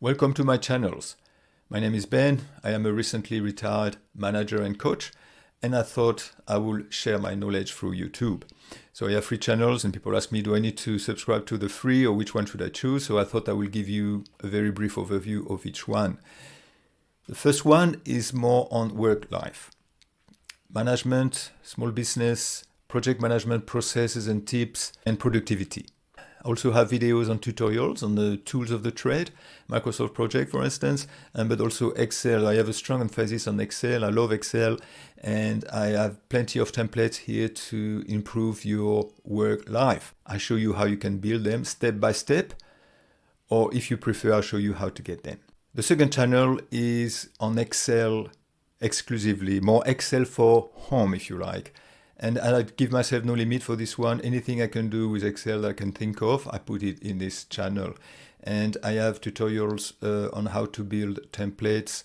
Welcome to my channels. My name is Ben. I am a recently retired manager and coach, and I thought I will share my knowledge through YouTube. So I have 3 channels and people ask me, do I need to subscribe to the 3 or which one should I choose? So I thought I will give you a very brief overview of each one. The first one is more on work life. Management, small business, project management processes and tips, and productivity. I also have videos and tutorials on the tools of the trade, Microsoft Project for instance, but also Excel. I have a strong emphasis on Excel. I love Excel, and I have plenty of templates here to improve your work life. I show you how you can build them step by step, or if you prefer, I'll show you how to get them. The second channel is on Excel exclusively, more Excel for home if you like. And I give myself no limit for this one. Anything I can do with Excel that I can think of, I put it in this channel. And I have tutorials on how to build templates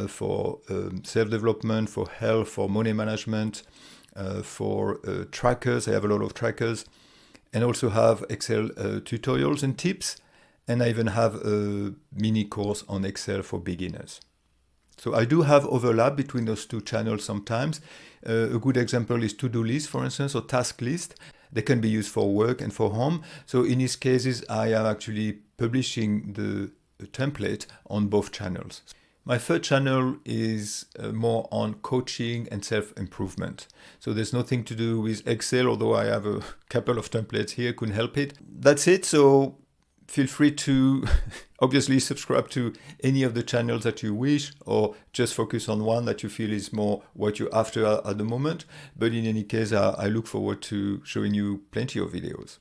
for self-development, for health, for money management, for trackers. I have a lot of trackers. And also have Excel tutorials and tips. And I even have a mini course on Excel for beginners. So I do have overlap between those 2 channels sometimes. A good example is to-do list, for instance, or task list. They can be used for work and for home. So in these cases, I am actually publishing the template on both channels. My third channel is more on coaching and self-improvement. So there's nothing to do with Excel, although I have a couple of templates here, couldn't help it. That's it. So feel free to obviously subscribe to any of the channels that you wish, or just focus on one that you feel is more what you're after at the moment. But in any case, I look forward to showing you plenty of videos.